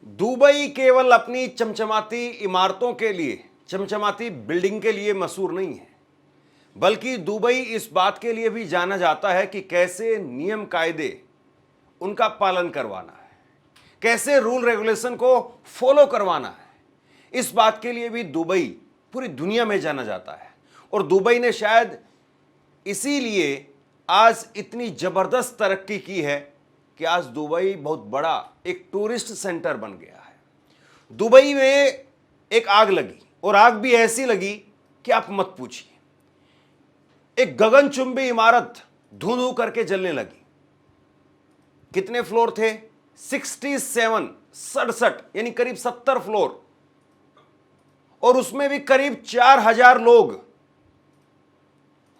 Dubai केवल अपनी चमचमाती इमारतों के लिए, चमचमाती बिल्डिंग के लिए मशहूर नहीं है, बल्कि दुबई इस बात के लिए भी जाना जाता है कि कैसे नियम कायदे उनका पालन करवाना है, कैसे रूल रेगुलेशन को फॉलो करवाना है। इस बात के लिए भी दुबई पूरी दुनिया में जाना जाता है। और दुबई ने शायद इसीलिए आज इतनी जबरदस्त तरक्की की है कि आज दुबई बहुत बड़ा एक टूरिस्ट सेंटर बन गया है। दुबई में एक आग लगी, और आग भी ऐसी लगी कि आप मत पूछिए। एक गगनचुंबी इमारत धू धू करके जलने लगी। कितने फ्लोर थे? 67 यानी करीब 70 फ्लोर, और उसमें भी करीब 4000 लोग।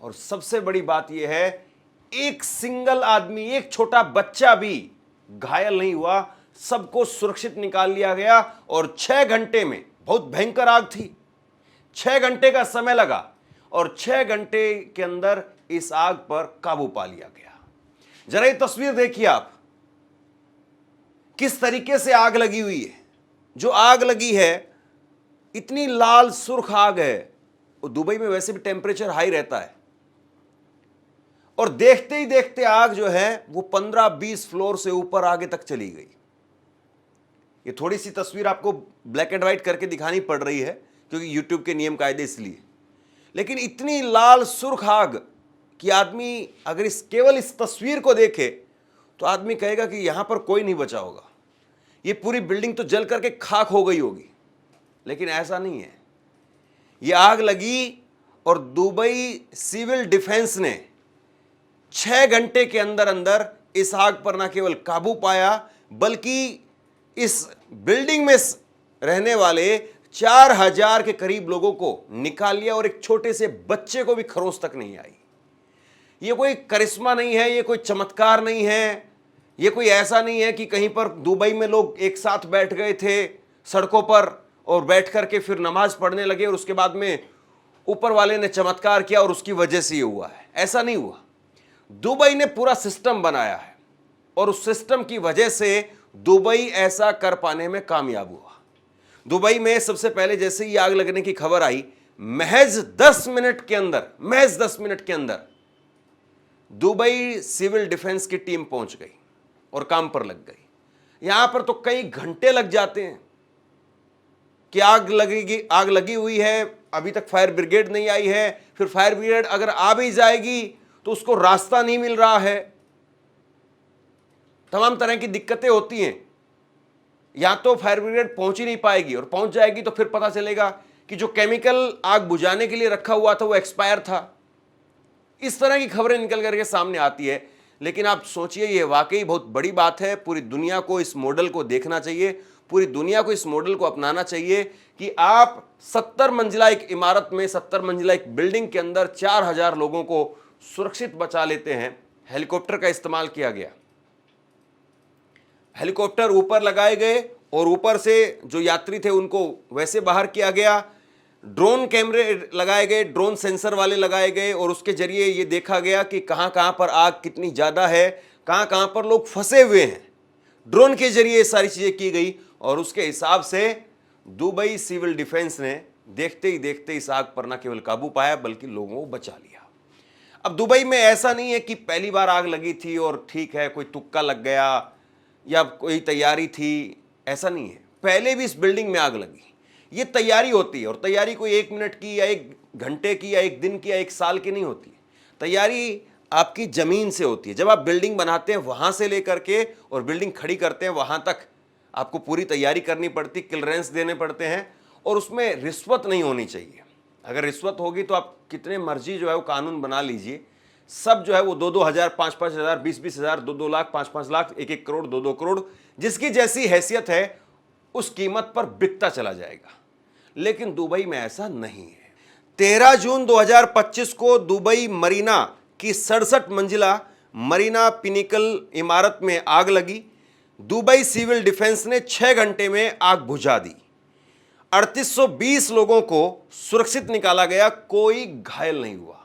और सबसे बड़ी बात यह है, एक सिंगल आदमी, एक छोटा बच्चा भी घायल नहीं हुआ। सबको सुरक्षित निकाल लिया गया। और 6 घंटे में, बहुत भयंकर आग थी, 6 घंटे का समय लगा, और 6 घंटे के अंदर इस आग पर काबू पा लिया गया। जरा ये तस्वीर देखिए आप, किस तरीके से आग लगी हुई है। जो आग लगी है, इतनी लाल सुर्ख आग है। और दुबई में वैसे भी टेम्परेचर हाई रहता है, और देखते ही देखते आग जो है वो 15-20 फ्लोर से ऊपर आगे तक चली गई। ये थोड़ी सी तस्वीर आपको ब्लैक एंड व्हाइट करके दिखानी पड़ रही है क्योंकि यूट्यूब के नियम कायदे इसलिए, लेकिन इतनी लाल सुर्ख आग कि आदमी अगर केवल इस तस्वीर को देखे तो आदमी कहेगा कि यहां पर कोई नहीं बचा होगा, ये पूरी बिल्डिंग तो जल करके खाक हो गई होगी। लेकिन ऐसा नहीं है। ये आग लगी और दुबई सिविल डिफेंस ने 6 घंटे के अंदर अंदर इस आग पर न केवल काबू पाया, बल्कि इस बिल्डिंग में रहने वाले 4000 के करीब लोगों को निकाल लिया, और एक छोटे से बच्चे को भी खरोंच तक नहीं आई। ये कोई करिश्मा नहीं है, ये कोई चमत्कार नहीं है, ये कोई ऐसा नहीं है कि कहीं पर दुबई में लोग एक साथ बैठ गए थे सड़कों पर और बैठ करके फिर नमाज पढ़ने लगे और उसके बाद में ऊपर वाले ने चमत्कार किया और उसकी वजह से ये हुआ है। ऐसा नहीं हुआ। दुबई ने पूरा सिस्टम बनाया है, और उस सिस्टम की वजह से दुबई ऐसा कर पाने में कामयाब हुआ। दुबई में सबसे पहले जैसे ही आग लगने की खबर आई, महज 10 मिनट के अंदर दुबई सिविल डिफेंस की टीम पहुंच गई और काम पर लग गई। यहां पर तो कई घंटे लग जाते हैं कि आग लगी हुई है, अभी तक फायर ब्रिगेड नहीं आई है, फिर फायर ब्रिगेड अगर आ भी जाएगी तो उसको रास्ता नहीं मिल रहा है। तमाम तरह की दिक्कतें होती हैं। या तो फायर ब्रिगेड पहुंच ही नहीं पाएगी, और पहुंच जाएगी तो फिर पता चलेगा कि जो केमिकल आग बुझाने के लिए रखा हुआ था वो एक्सपायर था। इस तरह की खबरें निकल करके सामने आती है। लेकिन आप सोचिए, ये वाकई बहुत बड़ी बात है। पूरी दुनिया को इस मॉडल को देखना चाहिए, पूरी दुनिया को इस मॉडल को अपनाना चाहिए कि आप 70 मंजिला एक इमारत में, 70 मंजिला एक बिल्डिंग के अंदर 4000 लोगों को सुरक्षित बचा लेते हैं। हेलीकॉप्टर का इस्तेमाल किया गया, हेलीकॉप्टर ऊपर लगाए गए, और ऊपर से जो यात्री थे उनको वैसे बाहर किया गया। ड्रोन कैमरे लगाए गए, ड्रोन सेंसर वाले लगाए गए, और उसके जरिए ये देखा गया कि कहां कहां पर आग कितनी ज्यादा है, कहां कहां पर लोग फंसे हुए हैं। ड्रोन के जरिए ये सारी चीजें की गई, और उसके हिसाब से दुबई सिविल डिफेंस ने देखते ही देखते इस आग पर न केवल काबू पाया बल्कि लोगों को बचा लिया। अब दुबई में ऐसा नहीं है कि पहली बार आग लगी थी और ठीक है, कोई तुक्का लग गया या कोई तैयारी थी, ऐसा नहीं है। पहले भी इस बिल्डिंग में आग लगी। ये तैयारी होती है, और तैयारी कोई 1 मिनट की या 1 घंटे की या 1 दिन की या 1 साल की नहीं होती। तैयारी आपकी जमीन से होती है। जब आप बिल्डिंग बनाते हैं वहां से लेकर के और बिल्डिंग खड़ी करते हैं वहां तक आपको पूरी तैयारी करनी पड़ती, क्लियरेंस देने पड़ते हैं, और उसमें रिश्वत नहीं होनी चाहिए। अगर रिश्वत होगी तो आप कितने मर्जी जो है वो कानून बना लीजिए, सब जो है वो 2-2 हज़ार, 5-5 हज़ार, 20-20 हज़ार, 2-2 लाख, 5-5 लाख, 1-1 करोड़, 2-2 करोड़, जिसकी जैसी हैसियत है उस कीमत पर बिकता चला जाएगा। लेकिन दुबई में ऐसा नहीं है। 13 जून 2025 को दुबई मरीना की 67 मंजिला मरीना पिनिकल इमारत में आग लगी। दुबई सिविल डिफेंस ने 6 घंटे में आग बुझा दी। 3820 लोगों को सुरक्षित निकाला गया, कोई घायल नहीं हुआ।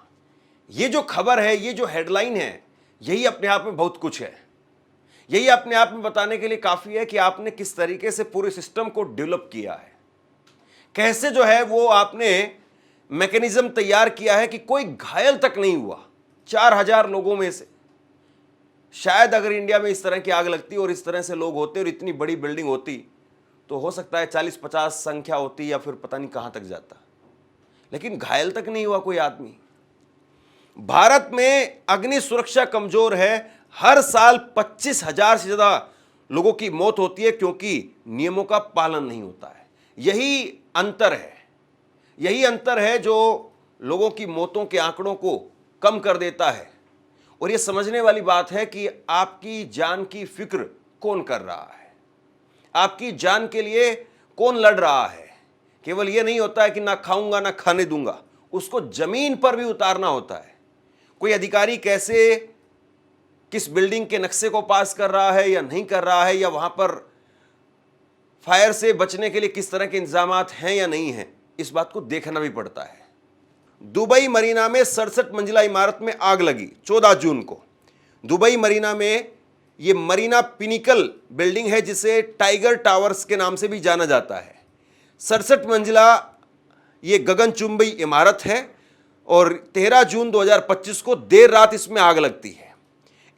ये जो खबर है, ये जो हेडलाइन है, यही अपने आप में बहुत कुछ है। यही अपने आप में बताने के लिए काफी है कि आपने किस तरीके से पूरे सिस्टम को डेवलप किया है, कैसे जो है वो आपने मैकेनिज्म तैयार किया है कि कोई घायल तक नहीं हुआ। 4000 लोगों में से शायद अगर इंडिया में इस तरह की आग लगती और इस तरह से लोग होते और इतनी बड़ी बिल्डिंग होती तो हो सकता है 40-50 संख्या होती या फिर पता नहीं कहां तक जाता, लेकिन घायल तक नहीं हुआ कोई आदमी। भारत में अग्नि सुरक्षा कमजोर है। हर साल 25,000 से ज्यादा लोगों की मौत होती है क्योंकि नियमों का पालन नहीं होता है। यही अंतर है जो लोगों की मौतों के आंकड़ों को कम कर देता है। और यह समझने वाली बात है कि आपकी जान की फिक्र कौन कर रहा है, आपकी जान के लिए कौन लड़ रहा है। केवल यह नहीं होता है कि ना खाऊंगा ना खाने दूंगा, उसको जमीन पर भी उतारना होता है। कोई अधिकारी कैसे किस बिल्डिंग के नक्शे को पास कर रहा है या नहीं कर रहा है, या वहां पर फायर से बचने के लिए किस तरह के इंतजामात हैं या नहीं हैं, इस बात को देखना भी पड़ता है। दुबई मरीना में 67 मंजिला इमारत में आग लगी 14 जून को। दुबई मरीना में यह मरीना पिनिकल बिल्डिंग है जिसे टाइगर टावर्स के नाम से भी जाना जाता है। 67 मंजिला यह गगनचुंबी इमारत है और 13 जून 2025 को देर रात इसमें आग लगती है।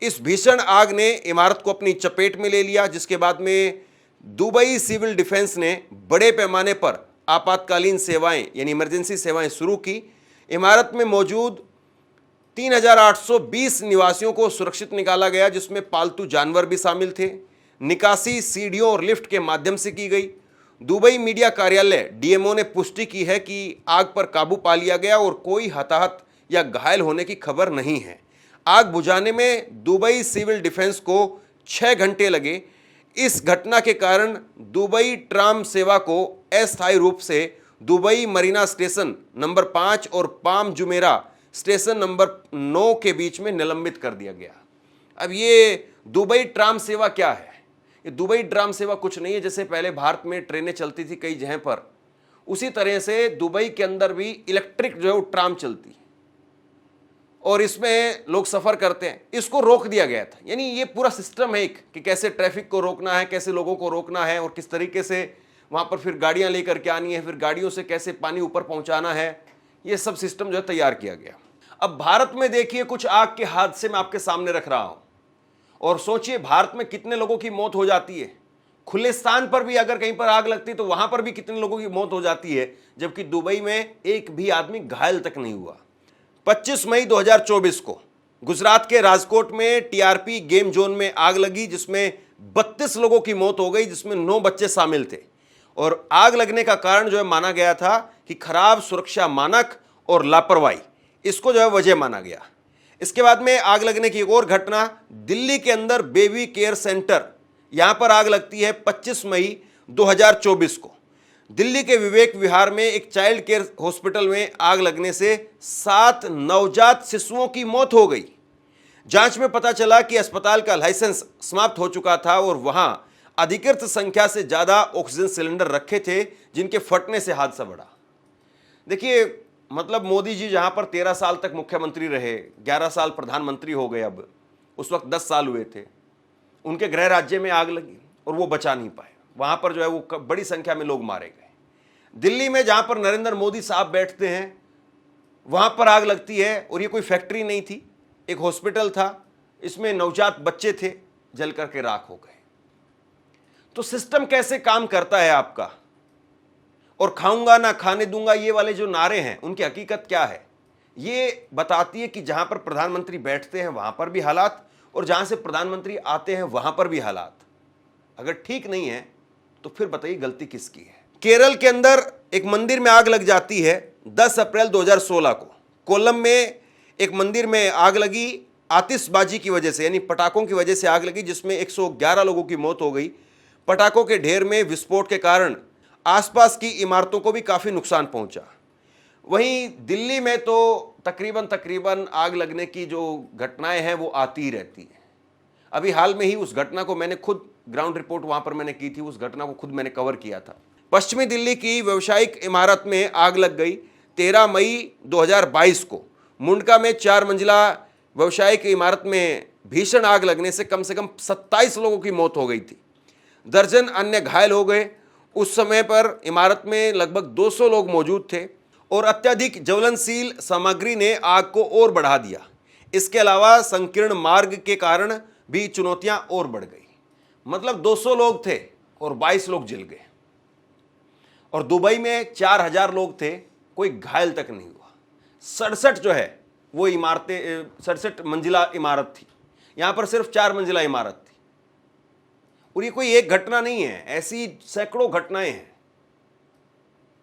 इस भीषण आग ने इमारत को अपनी चपेट में ले लिया, जिसके बाद में दुबई सिविल डिफेंस ने बड़े पैमाने पर आपातकालीन सेवाएं यानी इमरजेंसी सेवाएं शुरू की। इमारत में मौजूद 3820 निवासियों को सुरक्षित निकाला गया, जिसमें पालतू जानवर भी शामिल थे। निकासी सीढ़ियों और लिफ्ट के माध्यम से की गई। दुबई मीडिया कार्यालय डीएमओ ने पुष्टि की है कि आग पर काबू पा लिया गया और कोई हताहत या घायल होने की खबर नहीं है। आग बुझाने में दुबई सिविल डिफेंस को 6 घंटे लगे। इस घटना के कारण दुबई ट्राम सेवा को अस्थायी रूप से दुबई मरीना स्टेशन नंबर 5 और पाम जुमेरा स्टेशन नंबर 9 के बीच में निलंबित कर दिया गया। अब ये दुबई ट्राम सेवा क्या है? ये दुबई ट्राम सेवा कुछ नहीं है, जैसे पहले भारत में ट्रेनें चलती थी कई जगह पर, उसी तरह से दुबई के अंदर भी इलेक्ट्रिक जो है ट्राम चलती है और इसमें लोग सफर करते हैं। इसको रोक दिया गया था। यानी ये पूरा सिस्टम है एक कि कैसे ट्रैफिक को रोकना है, कैसे लोगों को रोकना है और किस तरीके से वहां पर फिर गाड़ियां लेकर के आनी है, फिर गाड़ियों से कैसे पानी ऊपर पहुंचाना है, ये सब सिस्टम जो है तैयार किया गया। अब भारत में देखिए कुछ आग के हादसे मैं आपके सामने रख रहा हूं और सोचिए भारत में कितने लोगों की मौत हो जाती है। खुले स्थान पर भी अगर कहीं पर आग लगती है तो वहां पर भी कितने लोगों की मौत हो जाती है, जबकि दुबई में एक भी आदमी घायल तक नहीं हुआ। 25 मई 2024 को गुजरात के राजकोट में टीआरपी गेम जोन में आग लगी, जिसमें 32 लोगों की मौत हो गई, जिसमें 9 बच्चे शामिल थे। और आग लगने का कारण जो है माना गया था कि खराब सुरक्षा मानक और लापरवाही, इसको जो है वजह माना गया। इसके बाद में आग लगने की एक और घटना दिल्ली के अंदर बेबी केयर सेंटर, यहां पर आग लगती है 25 मई 2024 को। दिल्ली के विवेक विहार में एक चाइल्ड केयर हॉस्पिटल में आग लगने से 7 नवजात शिशुओं की मौत हो गई। जांच में पता चला कि अस्पताल का लाइसेंस समाप्त हो चुका था और वहां अधिकृत संख्या से ज्यादा ऑक्सीजन सिलेंडर रखे थे, जिनके फटने से हादसा बढ़ा। देखिए मतलब मोदी जी जहां पर 13 साल तक मुख्यमंत्री रहे, 11 साल प्रधानमंत्री हो गए, अब उस वक्त 10 साल हुए थे, उनके गृह राज्य में आग लगी और वो बचा नहीं पाए। वहां पर जो है वो बड़ी संख्या में लोग मारे गए। दिल्ली में जहां पर नरेंद्र मोदी साहब बैठते हैं वहां पर आग लगती है और ये कोई फैक्ट्री नहीं थी, एक हॉस्पिटल था, इसमें नवजात बच्चे थे, जल करके राख हो गए। तो सिस्टम कैसे काम करता है आपका, और खाऊंगा ना खाने दूंगा ये वाले जो नारे हैं उनकी हकीकत क्या है, ये बताती है कि जहां पर प्रधानमंत्री बैठते हैं वहां पर भी हालात और जहां से प्रधानमंत्री आते हैं वहां पर भी हालात अगर ठीक नहीं है तो फिर बताइए गलती किसकी है। केरल के अंदर एक मंदिर में आग लग जाती है 10 अप्रैल 2016 को। कोल्लम में एक मंदिर में आग लगी, आतिशबाजी की वजह से यानी पटाखों की वजह से आग लगी, जिसमें 111 लोगों की मौत हो गई। पटाखों के ढेर में विस्फोट के कारण आसपास की इमारतों को भी काफ़ी नुकसान पहुंचा। वहीं दिल्ली में तो तकरीबन आग लगने की जो घटनाएं हैं वो आती ही रहती हैं। अभी हाल में ही उस घटना को मैंने खुद ग्राउंड रिपोर्ट वहां पर मैंने की थी, उस घटना को खुद मैंने कवर किया था। पश्चिमी दिल्ली की व्यवसायिक इमारत में आग लग गई 13 मई 2022 को। मुंडका में 4 मंजिला व्यवसायिक इमारत में भीषण आग लगने से कम 27 लोगों की मौत हो गई थी, दर्जन अन्य घायल हो गए। उस समय पर इमारत में लगभग 200 लोग मौजूद थे और अत्यधिक ज्वलनशील सामग्री ने आग को और बढ़ा दिया। इसके अलावा संकीर्ण मार्ग के कारण भी चुनौतियां और बढ़ गई। मतलब 200 लोग थे और 22 लोग जल गए। और दुबई में 4000 लोग थे, कोई घायल तक नहीं हुआ। 67 जो है वो इमारतें, 67 मंजिला इमारत थी, यहां पर सिर्फ 4 मंजिला इमारत थी। और ये कोई एक घटना नहीं है, ऐसी सैकड़ों घटनाएं हैं।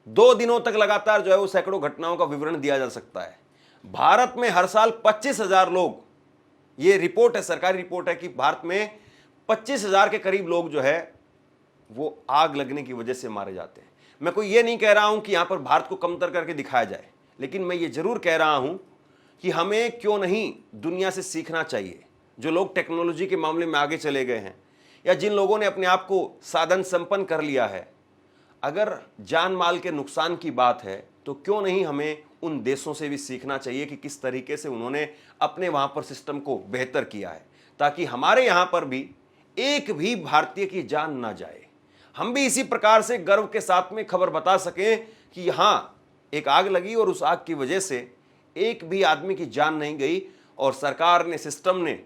2 दिनों तक लगातार जो है वो सैकड़ों घटनाओं का विवरण दिया जा सकता है। भारत में हर साल 25,000 लोग, ये रिपोर्ट है, सरकारी रिपोर्ट है कि भारत में 25,000 के करीब लोग जो है वो आग लगने की वजह से मारे जाते हैं। मैं कोई ये नहीं कह रहा हूं कि यहां पर भारत को कमतर करके दिखाया जाए, लेकिन मैं ये जरूर कह रहा हूं कि हमें क्यों नहीं दुनिया से सीखना चाहिए। जो लोग टेक्नोलॉजी के मामले में आगे चले गए हैं या जिन लोगों ने अपने आप को साधन संपन्न कर लिया है, अगर जान माल के नुकसान की बात है तो क्यों नहीं हमें उन देशों से भी सीखना चाहिए कि किस तरीके से उन्होंने अपने वहां पर सिस्टम को बेहतर किया है, ताकि हमारे यहां पर भी एक भी भारतीय की जान ना जाए। हम भी इसी प्रकार से गर्व के साथ में खबर बता सकें कि यहां एक आग लगी और उस आग की वजह से एक भी आदमी की जान नहीं गई और सरकार ने, सिस्टम ने,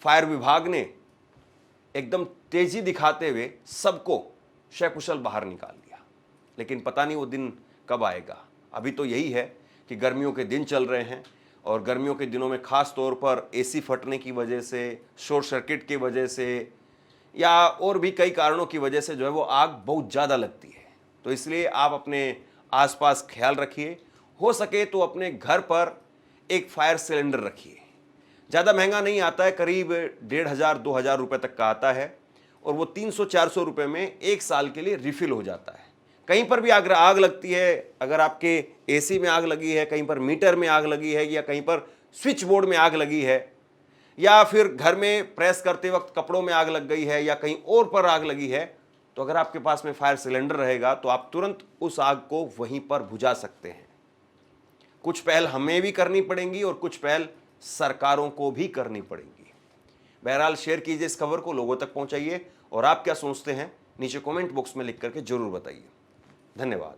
फायर विभाग ने एकदम तेजी दिखाते हुए सबको सकुशल बाहर निकाल दिया। लेकिन पता नहीं वो दिन कब आएगा। अभी तो यही है कि गर्मियों के दिन चल रहे हैं और गर्मियों के दिनों में खास तौर पर एसी फटने की वजह से, शॉर्ट सर्किट की वजह से या और भी कई कारणों की वजह से जो है वो आग बहुत ज़्यादा लगती है। तो इसलिए आप अपने आसपास ख्याल रखिए। हो सके तो अपने घर पर एक फायर सिलेंडर रखिए। ज़्यादा महंगा नहीं आता है, करीब 1500-2000 रुपये तक का आता है और वो 300-400 रुपये में 1 साल के लिए रिफिल हो जाता है। कहीं पर भी आग लगती है, अगर आपके एसी में आग लगी है, कहीं पर मीटर में आग लगी है या कहीं पर स्विच बोर्ड में आग लगी है या फिर घर में प्रेस करते वक्त कपड़ों में आग लग गई है या कहीं और पर आग लगी है, तो अगर आपके पास में फायर सिलेंडर रहेगा तो आप तुरंत उस आग को वहीं पर बुझा सकते हैं। कुछ पहल हमें भी करनी पड़ेंगी और कुछ पहल सरकारों को भी करनी पड़ेंगी। बहरहाल शेयर कीजिए इस खबर को, लोगों तक पहुंचाइए और आप क्या सोचते हैं नीचे कमेंट बॉक्स में लिख करके जरूर बताइए। धन्यवाद।